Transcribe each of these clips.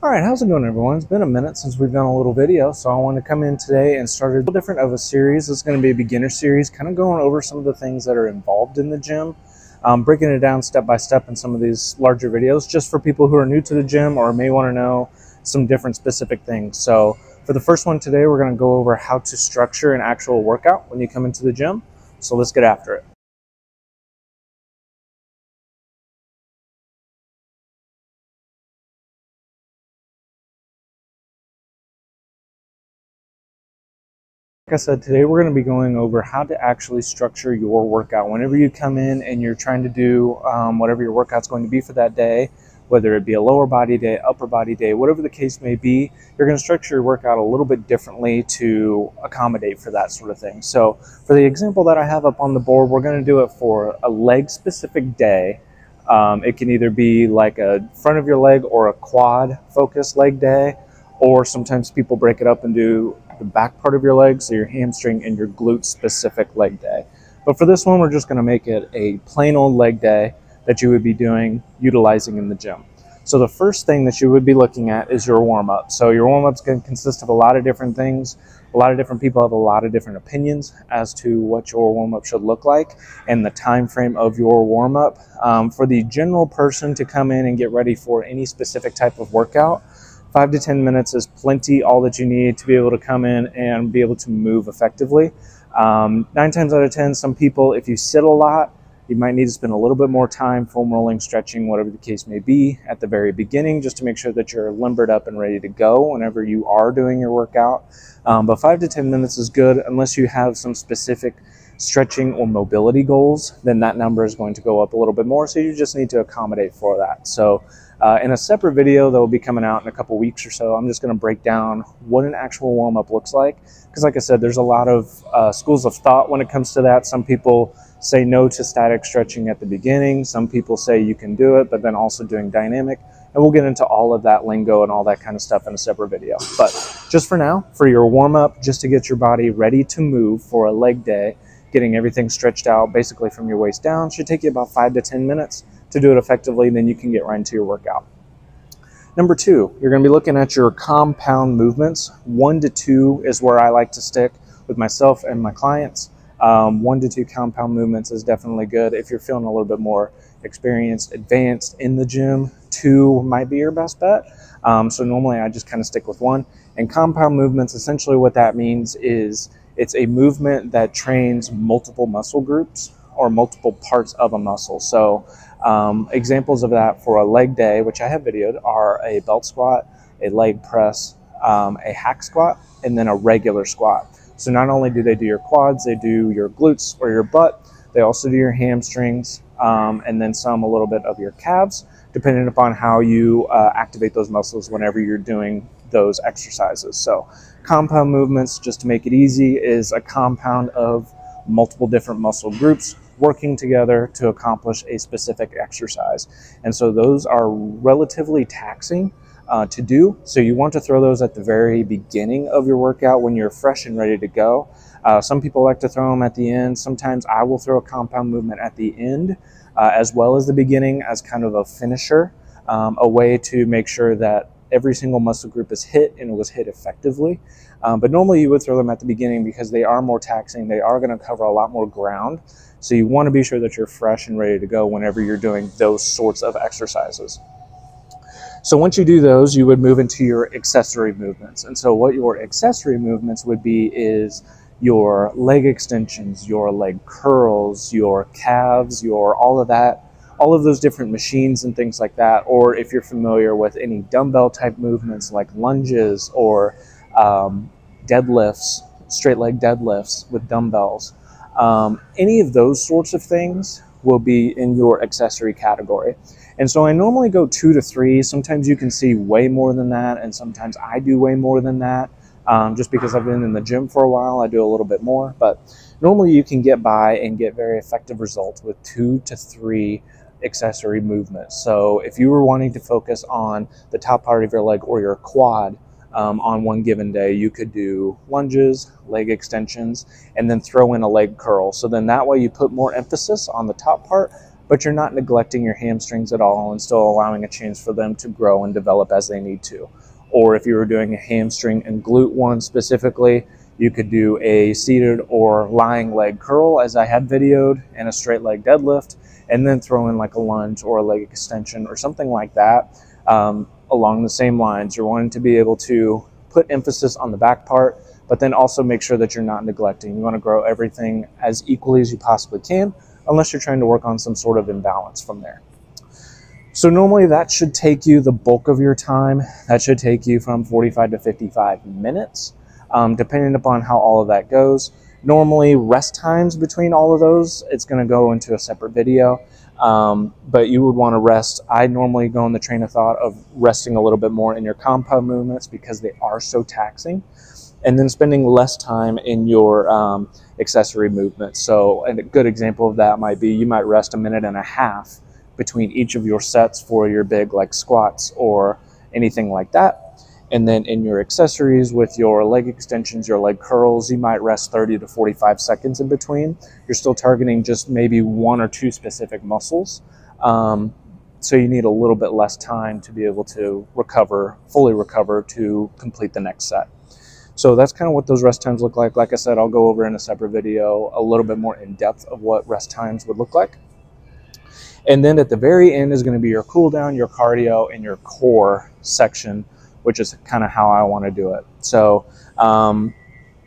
All right, how's it going, everyone? It's been a minute since we've done a little video, so I wanted to come in today and start a little different of a series. It's going to be a beginner series, kind of going over some of the things that are involved in the gym, breaking it down step by step in some of these larger videos, just for people who are new to the gym or may want to know some different specific things. So for the first one today, we're going to go over how to structure an actual workout when you come into the gym. So let's get after it. Like I said, today we're going to be going over how to actually structure your workout. Whenever you come in and you're trying to do whatever your workout's going to be for that day, whether it be a lower body day, upper body day, whatever the case may be, you're going to structure your workout a little bit differently to accommodate for that sort of thing. So for the example that I have up on the board, we're going to do it for a leg specific day. It can either be like a front of your leg or a quad focused leg day, or sometimes people break it up and do the back part of your leg, so your hamstring and your glute specific leg day. But for this one, we're just going to make it a plain old leg day that you would be utilizing in the gym. So the first thing that you would be looking at is your warm-up. So your warm-up is going to consist of a lot of different things. A lot of different people have a lot of different opinions as to what your warm-up should look like and the time frame of your warm-up. For the general person to come in and get ready for any specific type of workout, 5 to 10 minutes is plenty, all that you need to be able to come in and be able to move effectively. 9 times out of 10, some people, if you sit a lot, you might need to spend a little bit more time foam rolling, stretching, whatever the case may be at the very beginning, just to make sure that you're limbered up and ready to go whenever you are doing your workout. But 5 to 10 minutes is good unless you have some specific stretching or mobility goals. Then that number is going to go up a little bit more, so you just need to accommodate for that. So in a separate video that will be coming out in a couple weeks or so, I'm just going to break down what an actual warm-up looks like, because like I said, there's a lot of schools of thought when it comes to that. Some people say no to static stretching at the beginning. Some people say you can do it, but then also doing dynamic. And we'll get into all of that lingo and all that kind of stuff in a separate video. But just for now, for your warm-up, just to get your body ready to move for a leg day, getting everything stretched out basically from your waist down should take you about 5 to 10 minutes to do it effectively. Then you can get right into your workout. Number 2, you're going to be looking at your compound movements. 1 to 2 is where I like to stick with myself and my clients. 1 to 2 compound movements is definitely good. If you're feeling a little bit more experienced, advanced in the gym, 2 might be your best bet. So normally I just kind of stick with 1. And compound movements, essentially what that means is it's a movement that trains multiple muscle groups or multiple parts of a muscle. So examples of that for a leg day, which I have videoed, are a belt squat, a leg press, a hack squat, and then a regular squat. So not only do they do your quads, they do your glutes or your butt, they also do your hamstrings, and then a little bit of your calves, depending upon how you activate those muscles whenever you're doing those exercises. So compound movements, just to make it easy, is a compound of multiple different muscle groups working together to accomplish a specific exercise. And so those are relatively taxing to do. So you want to throw those at the very beginning of your workout when you're fresh and ready to go. Some people like to throw them at the end. Sometimes I will throw a compound movement at the end as well as the beginning as kind of a finisher, a way to make sure that every single muscle group is hit and it was hit effectively. But normally you would throw them at the beginning because they are more taxing. They are going to cover a lot more ground. So you want to be sure that you're fresh and ready to go whenever you're doing those sorts of exercises. So once you do those, you would move into your accessory movements. And so what your accessory movements would be is your leg extensions, your leg curls, your calves, your all of that, all of those different machines and things like that. Or if you're familiar with any dumbbell type movements like lunges or deadlifts, straight leg deadlifts with dumbbells, any of those sorts of things will be in your accessory category. And so I normally go 2 to 3. Sometimes you can see way more than that, and sometimes I do way more than that. Just because I've been in the gym for a while, I do a little bit more. But normally you can get by and get very effective results with 2 to 3 accessory movements. So if you were wanting to focus on the top part of your leg or your quad on one given day, you could do lunges, leg extensions, and then throw in a leg curl. So then that way you put more emphasis on the top part but you're not neglecting your hamstrings at all and still allowing a chance for them to grow and develop as they need to. Or if you were doing a hamstring and glute one specifically, you could do a seated or lying leg curl, as I had videoed, and a straight leg deadlift, and then throw in like a lunge or a leg extension or something like that. Along the same lines, you're wanting to be able to put emphasis on the back part, but then also make sure that you're not neglecting. You want to grow everything as equally as you possibly can, unless you're trying to work on some sort of imbalance from there. So normally that should take you the bulk of your time. That should take you from 45 to 55 minutes, depending upon how all of that goes. Normally rest times between all of those, it's going to go into a separate video, but you would want to rest. I normally go in the train of thought of resting a little bit more in your compound movements because they are so taxing, and then spending less time in your accessory movements. So a good example of that might be you might rest 1.5 minutes between each of your sets for your big like squats or anything like that. And then in your accessories with your leg extensions, your leg curls, you might rest 30 to 45 seconds in between. You're still targeting just maybe 1 or 2 specific muscles. So you need a little bit less time to be able to fully recover to complete the next set. So that's kind of what those rest times look like. Like I said, I'll go over in a separate video a little bit more in depth of what rest times would look like. And then at the very end is going to be your cool down, your cardio, and your core section, which is kind of how I want to do it. So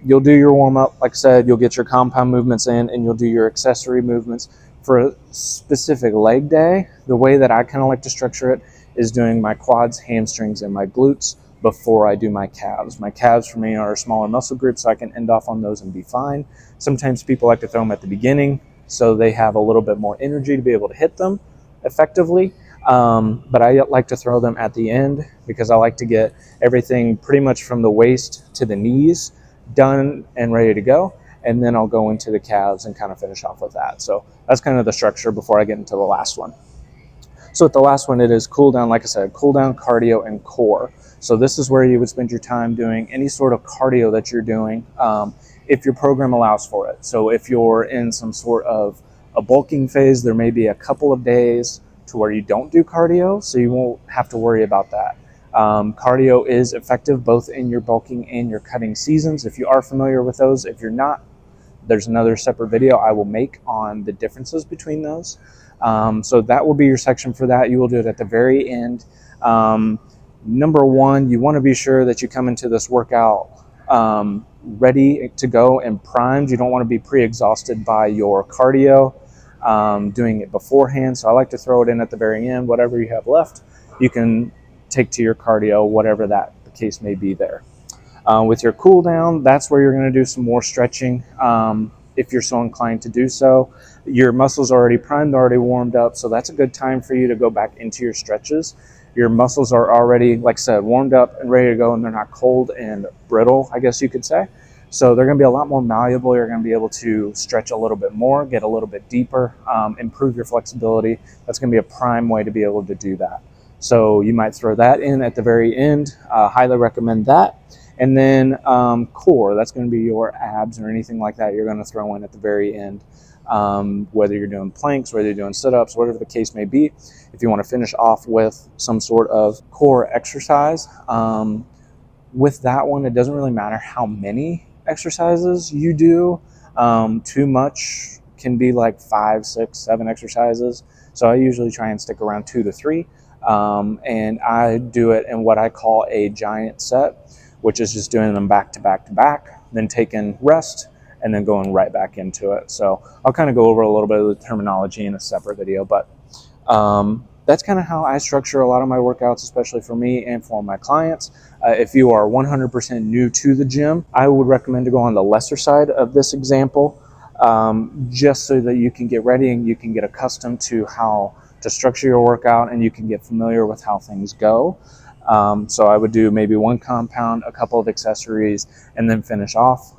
you'll do your warm-up, like I said, you'll get your compound movements in, and you'll do your accessory movements. For a specific leg day, the way that I kind of like to structure it is doing my quads, hamstrings, and my glutes before I do my calves. My calves for me are a smaller muscle group, so I can end off on those and be fine. Sometimes people like to throw them at the beginning, so they have a little bit more energy to be able to hit them effectively. But I like to throw them at the end because I like to get everything pretty much from the waist to the knees done and ready to go. And then I'll go into the calves and kind of finish off with that. So that's kind of the structure before I get into the last one. So at the last one, it is cool down, like I said, cool down, cardio, and core. So this is where you would spend your time doing any sort of cardio that you're doing, if your program allows for it. So if you're in some sort of a bulking phase, there may be a couple of days to where you don't do cardio, so you won't have to worry about that. Cardio is effective both in your bulking and your cutting seasons. If you are familiar with those, if you're not, there's another separate video I will make on the differences between those. So that will be your section for that. You will do it at the very end. Number one, you want to be sure that you come into this workout ready to go and primed. You don't want to be pre-exhausted by your cardio, doing it beforehand. So I like to throw it in at the very end. Whatever you have left, you can take to your cardio, whatever that the case may be there. With your cool down, that's where you're going to do some more stretching. If you're so inclined to do so. Your muscles are already primed, already warmed up, so that's a good time for you to go back into your stretches. Your muscles are already, like I said, warmed up and ready to go, and they're not cold and brittle, I guess you could say. So they're going to be a lot more malleable. You're going to be able to stretch a little bit more, get a little bit deeper, improve your flexibility. That's going to be a prime way to be able to do that. So you might throw that in at the very end. Highly recommend that. And then core, that's going to be your abs or anything like that you're going to throw in at the very end. Whether you're doing planks, whether you're doing sit-ups, whatever the case may be. If you want to finish off with some sort of core exercise, with that one, it doesn't really matter how many exercises you do. Too much can be like 5, 6, 7 exercises. So I usually try and stick around 2 to 3. And I do it in what I call a giant set, which is just doing them back to back to back, then taking rest, and then going right back into it. So I'll kind of go over a little bit of the terminology in a separate video, but that's kind of how I structure a lot of my workouts, especially for me and for my clients. If you are 100% new to the gym, I would recommend to go on the lesser side of this example, just so that you can get ready and you can get accustomed to how to structure your workout and you can get familiar with how things go. So I would do maybe 1 compound, a couple of accessories, and then finish off.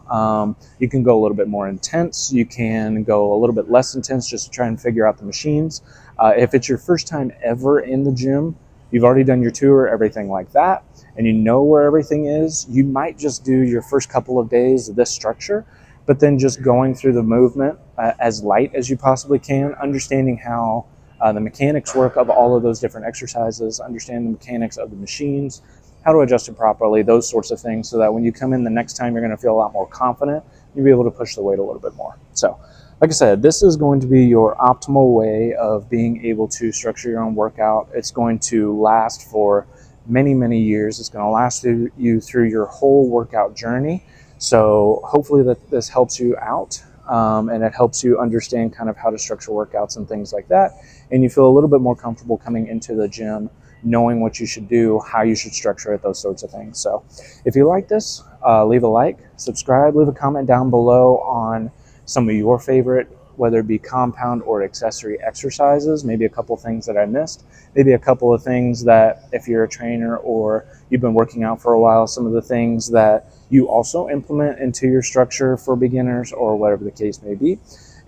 You can go a little bit more intense. You can go a little bit less intense just to try and figure out the machines. If it's your first time ever in the gym, you've already done your tour, everything like that, and you know where everything is, you might just do your first couple of days of this structure, but then just going through the movement as light as you possibly can, understanding how the mechanics work of all of those different exercises, understand the mechanics of the machines, how to adjust it properly, those sorts of things, so that when you come in the next time, you're going to feel a lot more confident. You'll be able to push the weight a little bit more. So, like I said, this is going to be your optimal way of being able to structure your own workout. It's going to last for many, many years. It's going to last you through your whole workout journey. So hopefully that this helps you out, and it helps you understand kind of how to structure workouts and things like that. And you feel a little bit more comfortable coming into the gym, knowing what you should do, how you should structure it, those sorts of things. So if you like this, leave a like, subscribe, leave a comment down below on some of your favorite, whether it be compound or accessory exercises, maybe a couple things that I missed, maybe a couple of things that if you're a trainer or you've been working out for a while, some of the things that you also implement into your structure for beginners or whatever the case may be.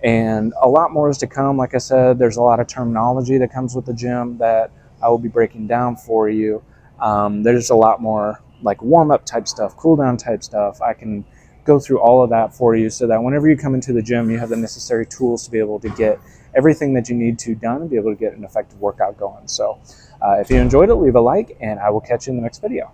And a lot more is to come. Like I said, there's a lot of terminology that comes with the gym that I will be breaking down for you. There's a lot more like warm-up type stuff, cool-down type stuff. I can go through all of that for you so that whenever you come into the gym, you have the necessary tools to be able to get everything that you need to done and be able to get an effective workout going. So if you enjoyed it, leave a like, and I will catch you in the next video.